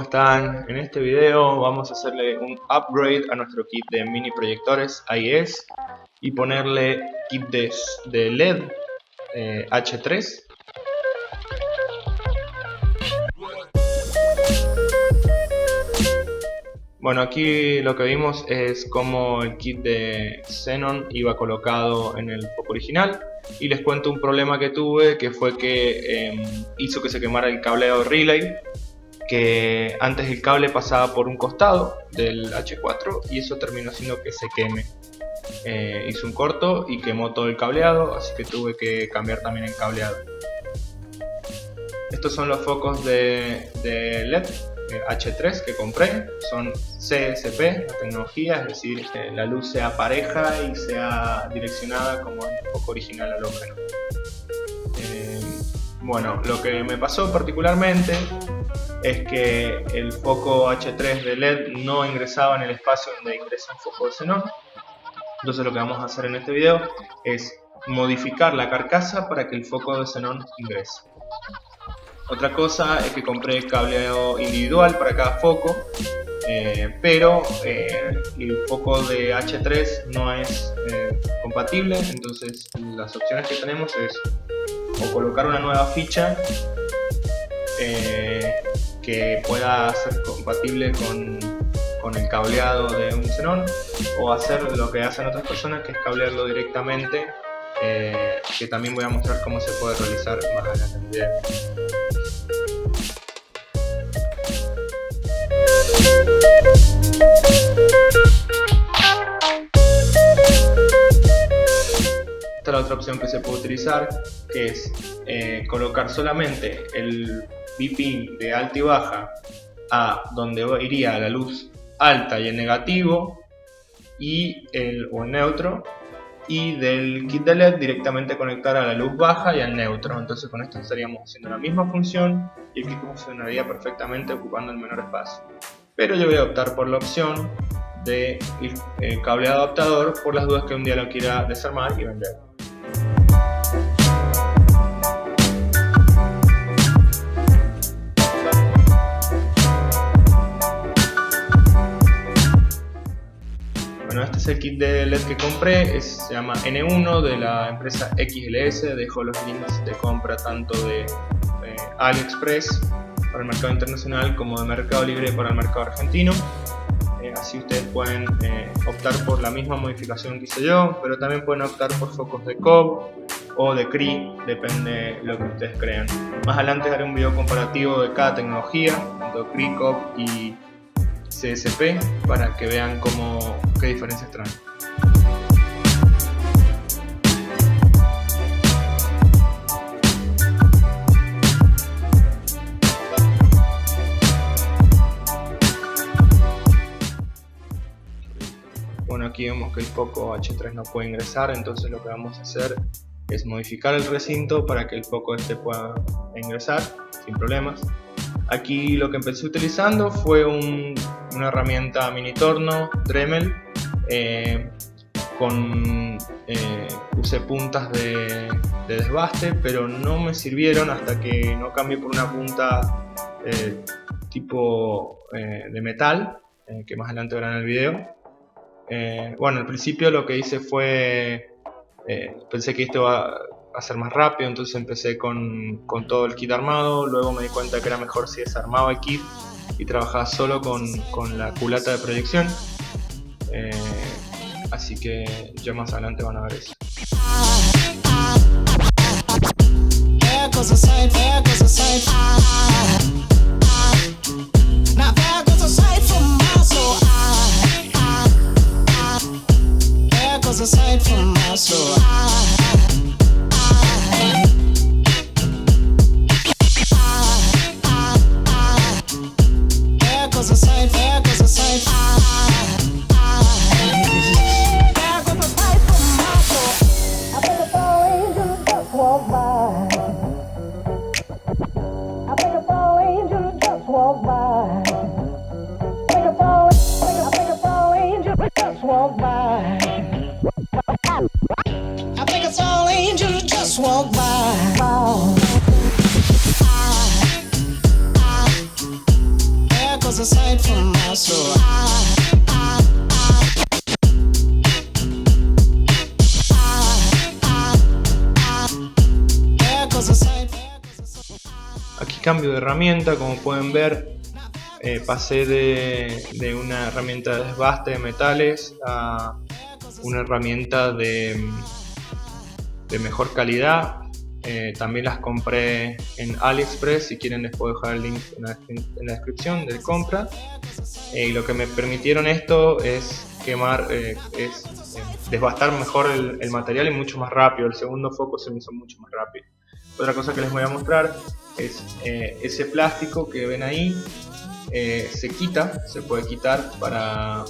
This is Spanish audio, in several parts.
están? En este video vamos a hacerle un upgrade a nuestro kit de mini proyectores AES y ponerle kit de LED H3. Bueno, aquí lo que vimos es cómo el kit de Xenon iba colocado en el foco original, y les cuento un problema que tuve, que fue que hizo que se quemara el cableado relay, que antes el cable pasaba por un costado del H4 y eso terminó haciendo que se queme. Hizo un corto y quemó todo el cableado, así que tuve que cambiar también el cableado. Estos son los focos de LED H3 que compré, son CSP, la tecnología, es decir, que la luz sea pareja y sea direccionada como en el foco original halógeno. Bueno, lo que me pasó particularmente es que el foco H3 de LED no ingresaba en el espacio donde ingresa un foco de xenón. Entonces lo que vamos a hacer en este video es modificar la carcasa para que el foco de xenón ingrese. Otra cosa es que compré cableado individual para cada foco, pero el foco de H3 no es compatible, entonces las opciones que tenemos es o colocar una nueva ficha que pueda ser compatible con el cableado de un xenón, o hacer lo que hacen otras personas, que es cablearlo directamente, que también voy a mostrar cómo se puede realizar más adelante en el video. Esta es la otra opción que se puede utilizar, que es colocar solamente el bipin de alta y baja a donde iría la luz alta y el negativo y o el neutro, y del kit de LED directamente conectar a la luz baja y al neutro. Entonces con esto estaríamos haciendo la misma función y el kit funcionaría perfectamente ocupando el menor espacio. Pero yo voy a optar por la opción de cableado adaptador, por las dudas que un día lo quiera desarmar y vender. Bueno, este es el kit de LED que compré, se llama N1 de la empresa XLS. Dejo los links de compra tanto de AliExpress para el mercado internacional como de Mercado Libre para el mercado argentino. Así ustedes pueden optar por la misma modificación que hice yo, pero también pueden optar por focos de Cobb o de Cree, depende de lo que ustedes crean. Más adelante haré un video comparativo de cada tecnología, tanto Cree, Cobb y CSP, para que vean qué diferencias traen. Bueno, aquí vemos que el foco H3 no puede ingresar, entonces lo que vamos a hacer es modificar el recinto para que el foco pueda ingresar sin problemas. Aquí lo que empecé utilizando fue una herramienta mini torno Dremel, usé puntas de desbaste, pero no me sirvieron hasta que no cambié por una punta tipo de metal, que más adelante verán en el video. Bueno, al principio lo que hice fue, pensé que esto va a ser más rápido, entonces empecé con todo el kit armado. Luego me di cuenta que era mejor si desarmaba el kit y trabajaba solo con la culata de proyección, así que ya más adelante van a ver eso. Aside from my soul, there goes a sight, there goes a sight, there goes a sight from my soul. I think the four angels just walked by. I think the four Aquí cambio de herramienta, como pueden ver, pasé de una herramienta de desbaste de metales a una herramienta de mejor calidad. También las compré en AliExpress, si quieren les puedo dejar el link en la descripción de compra. Y lo que me permitieron esto es desbastar mejor el material y mucho más rápido. El segundo foco se me hizo mucho más rápido. Otra cosa que les voy a mostrar es ese plástico que ven ahí. Se puede quitar para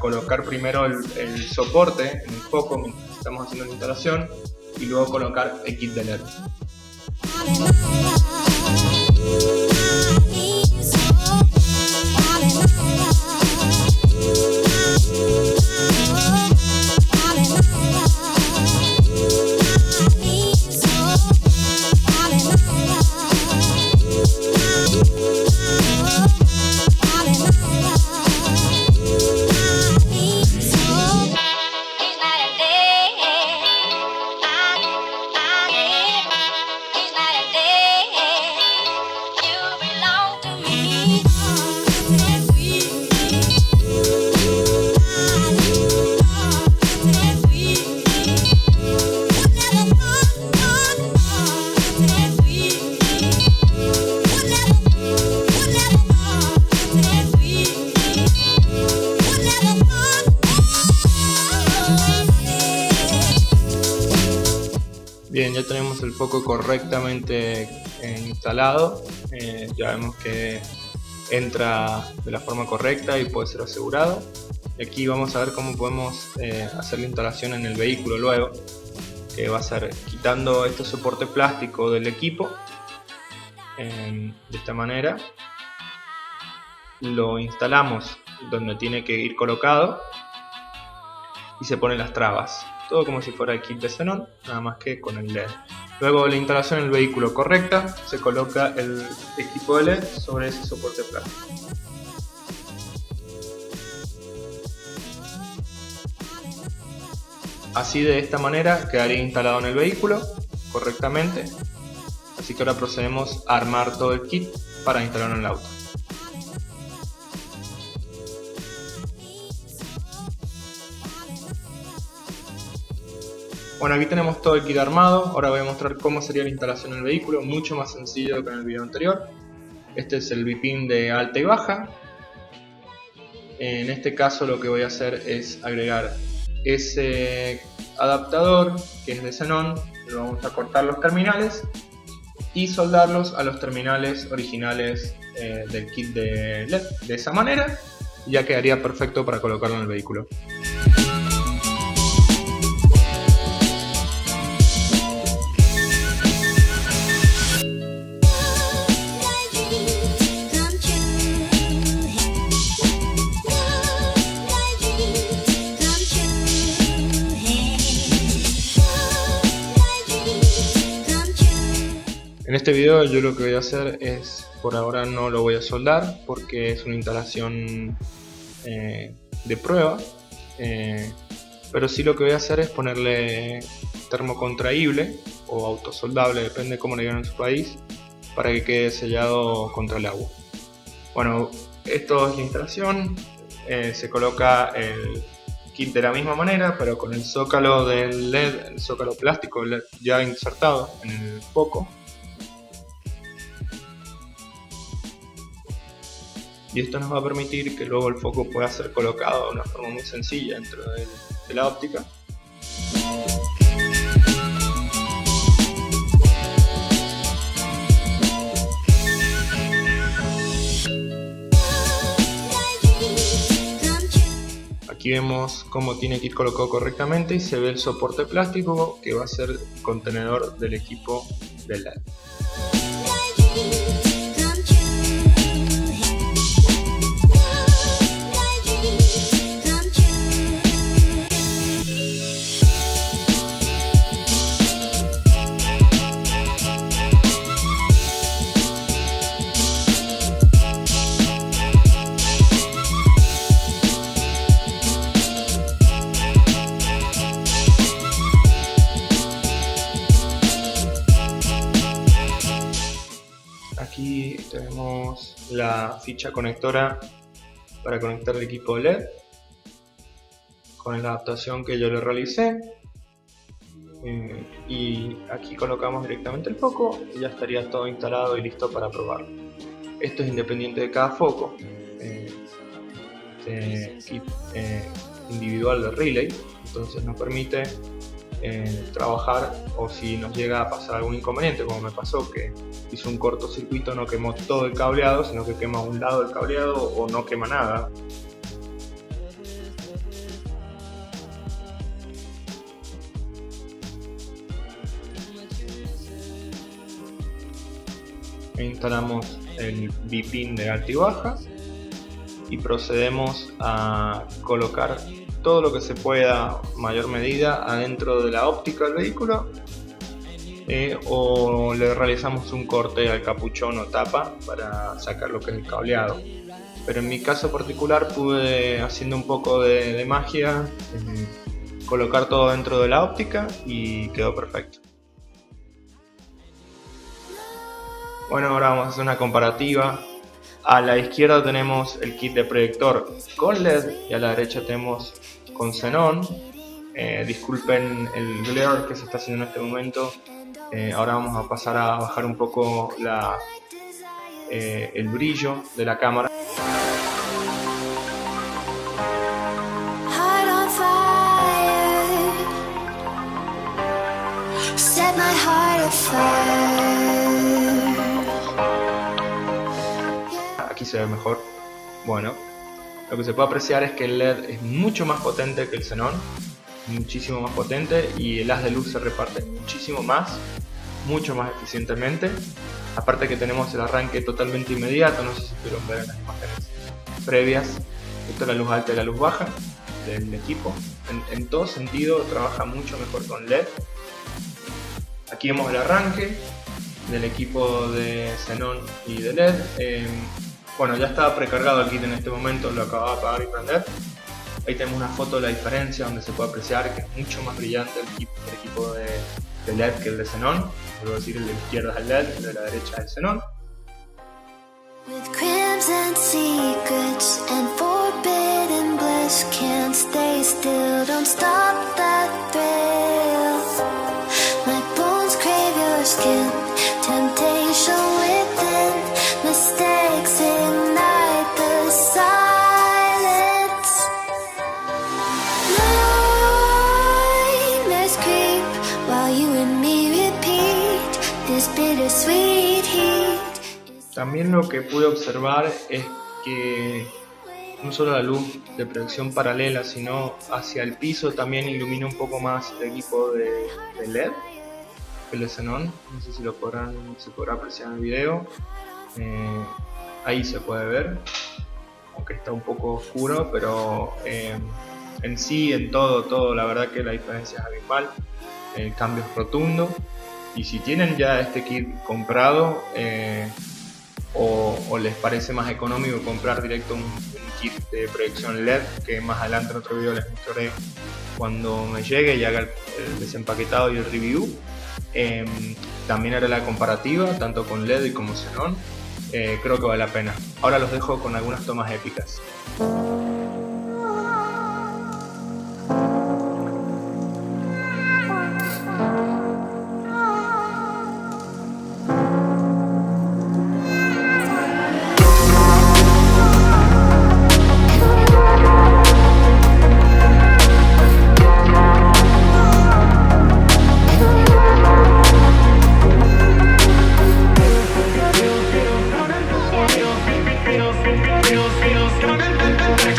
colocar primero el soporte en el foco mientras estamos haciendo la instalación y luego colocar el kit de LED. Bien, ya tenemos el foco correctamente instalado. Ya vemos que entra de la forma correcta y puede ser asegurado. Y aquí vamos a ver cómo podemos hacer la instalación en el vehículo luego, que va a ser quitando este soporte plástico del equipo. De esta manera lo instalamos donde tiene que ir colocado y se ponen las trabas. Todo como si fuera el kit de xenón, nada más que con el LED. Luego de la instalación en el vehículo correcta, se coloca el equipo de LED sobre ese soporte plástico. Así, de esta manera quedaría instalado en el vehículo correctamente. Así que ahora procedemos a armar todo el kit para instalarlo en el auto. Bueno, aquí tenemos todo el kit armado. Ahora voy a mostrar cómo sería la instalación en el vehículo, mucho más sencillo que en el video anterior. Este es el bipin de alta y baja. En este caso lo que voy a hacer es agregar ese adaptador que es de xenón. Le vamos a cortar los terminales y soldarlos a los terminales originales del kit de LED. De esa manera ya quedaría perfecto para colocarlo en el vehículo. En este video yo lo que voy a hacer es, por ahora no lo voy a soldar porque es una instalación de prueba, pero sí lo que voy a hacer es ponerle termocontraíble o autosoldable, depende de cómo le digan en su país, para que quede sellado contra el agua. Bueno, esto es la instalación. Se coloca el kit de la misma manera, pero con el zócalo del LED, el zócalo plástico LED ya insertado en el foco. Y esto nos va a permitir que luego el foco pueda ser colocado de una forma muy sencilla dentro de la óptica. Aquí vemos cómo tiene que ir colocado correctamente y se ve el soporte plástico que va a ser el contenedor del equipo de LED. la ficha conectora para conectar el equipo LED con la adaptación que yo le realicé. Y aquí colocamos directamente el foco y ya estaría todo instalado y listo para probarlo. Esto es independiente de cada foco. Este kit individual de relay, entonces nos permite trabajar, o si nos llega a pasar algún inconveniente, como me pasó que hizo un cortocircuito, no quemó todo el cableado, sino que quema un lado del cableado o no quema nada. Instalamos el bipin de alta y baja y procedemos a colocar todo lo que se pueda, mayor medida, adentro de la óptica del vehículo, o le realizamos un corte al capuchón o tapa para sacar lo que es el cableado. Pero en mi caso particular pude, haciendo un poco de magia, colocar todo dentro de la óptica y quedó perfecto. Bueno, ahora vamos a hacer una comparativa. A la izquierda tenemos el kit de proyector con LED y a la derecha tenemos con xenón. Disculpen el glare que se está haciendo en este momento. Ahora vamos a pasar a bajar un poco el brillo de la cámara. Aquí se ve mejor. Bueno, lo que se puede apreciar es que el LED es mucho más potente que el xenón, muchísimo más potente, y el haz de luz se reparte muchísimo más, mucho más eficientemente. Aparte que tenemos el arranque totalmente inmediato, no sé si pudieron ver en las imágenes previas. Esto es la luz alta y la luz baja del equipo. En todo sentido trabaja mucho mejor con LED. Aquí vemos el arranque del equipo de xenón y de LED. Bueno, ya estaba precargado el kit en este momento, lo acababa de apagar y prender. Ahí tenemos una foto de la diferencia donde se puede apreciar que es mucho más brillante el equipo de LED que el de xenón. Vuelvo a decir, el de la izquierda es el LED, el de la derecha es el xenón. With crimes and secrets and forbidden bliss, can't stay still, don't stop that thrill. My bones crave your skin, temptation within, mistakes ignite the silence. Nightmares creep while you and me repeat this bittersweet heat. También lo que pude observar es que no solo la luz de proyección paralela, sino hacia el piso también ilumina un poco más el equipo de LED que el de xenón. No sé si se podrá apreciar en el video. Ahí se puede ver, aunque está un poco oscuro, pero en sí, en todo, la verdad que la diferencia es abismal. El cambio es rotundo, y si tienen ya este kit comprado, o les parece más económico comprar directo un kit de proyección LED, que más adelante en otro video les mostraré cuando me llegue y haga el desempaquetado y el review. También haré la comparativa tanto con LED y como xenón. Creo que vale la pena. Ahora los dejo con algunas tomas épicas. Feels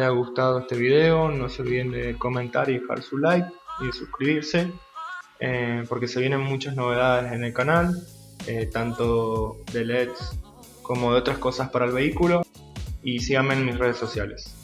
haya gustado este video. No se olviden de comentar y dejar su like y de suscribirse, porque se vienen muchas novedades en el canal, tanto de LEDs como de otras cosas para el vehículo. Y síganme en mis redes sociales.